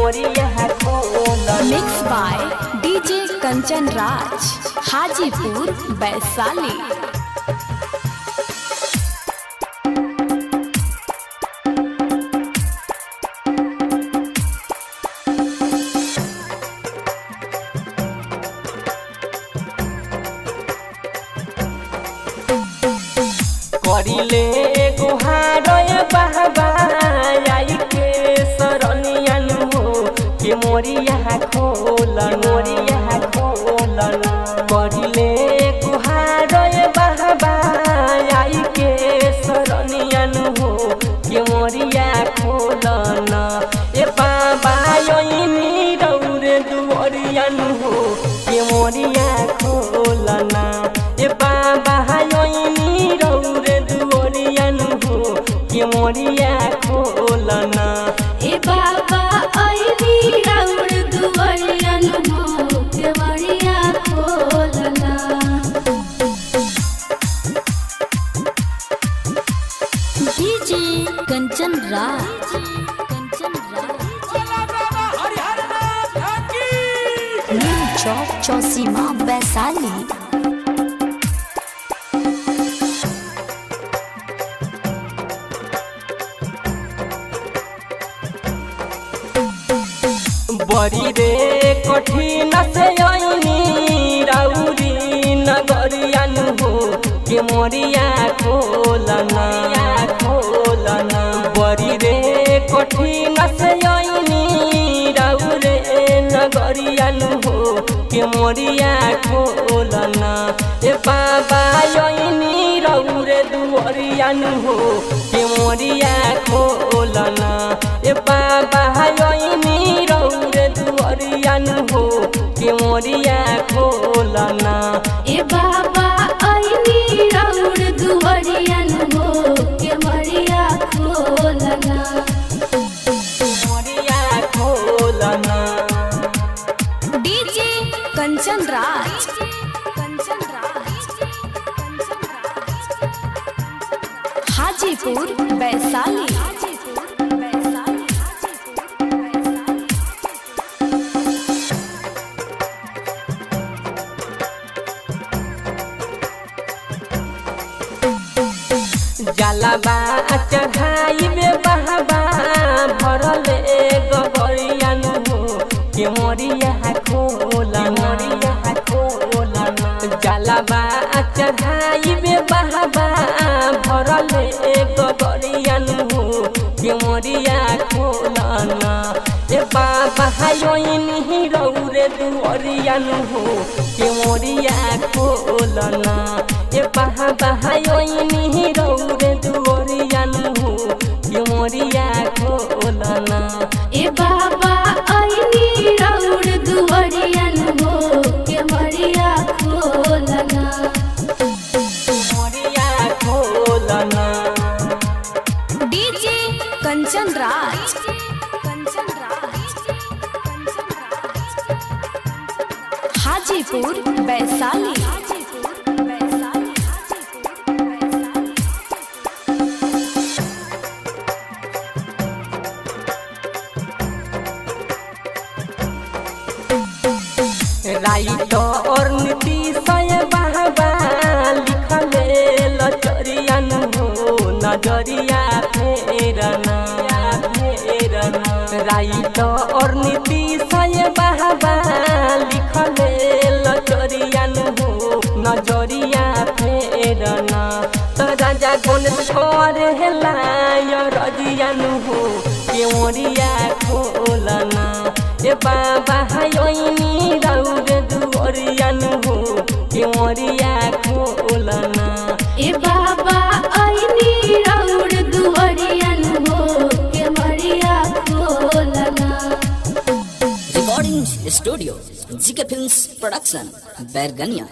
मोरिया खोलना। Mix by DJ Kanchan Raj, Hajipur Vaishali. करिले गुहार बाबा आई के शरणियन हो के मोरिया खोलन मोरिया खोलन। करिले गुहार बाबा आई के शरणियन हो के मोरिया खोलन। ए बाबा योनी रौरे दुवरियन हो के मोरिया खोलन। ए बाबा योनी रौरे दुवरियन हो के मोरिया खोलना। ए बाबा आईनी राउर दुवरियन हो के मोरिया खोलना। डीजे कंचन राज, न्यू चौक चौसीमा वैशाली। बड़ी रे कठिन से आईनी राउरी नगरियन हो के मोरिया खोलना खोलना। बड़ी रे कठिन से आईनी राउरे नगरियन हो के मोरिया खोलना। ए बाबा आईनी रौरे दुवरियन हो के मोरिया खोलना। ए बाबा आईनी रौरे दुवरियन हो के मोरिया खोलना। ए बाबा आईनी राउर दुवरियन हो के मोरिया खोलना। मोरिया खोलना। डीजे कंचन राज, हाजीपुर वैशाली। जलवा चढ़ाई में बहबा भरले गगरियन हो के मोरिया खोलन मोरिया खोलन। जलवा चढ़ाई में बहबा भरले गगरियन हो के मोरिया खोलन। ए बाबा योनी रौरे दुवरियन हो के मोरिया खोलना। ए बाबा योनी रौरे दुवरियन हो के मोरिया खोलना। ए बाबा आईनी राउर दुवरियन हो के मोरिया खोलना। मोरिया खोलना। डीजे कंचन राज, हाजीपुर वैशाली। राइट और नीतीश बाबा लिखले लचरियन हो नजरिया फेरना फेरना। राइट और नीतीश बाबा लिखले लचरियन हो नजरिया फेरना। तो राजा गणेश हेला रजियन हो के मोरिया खोलना। ए बाबा योनी रौरे दुवरियन हो के मोरिया खोलना। ए बाबा आईनी राउर दुवरियन हो के मोरिया खोलना। Recording studio GK films production Bairgania.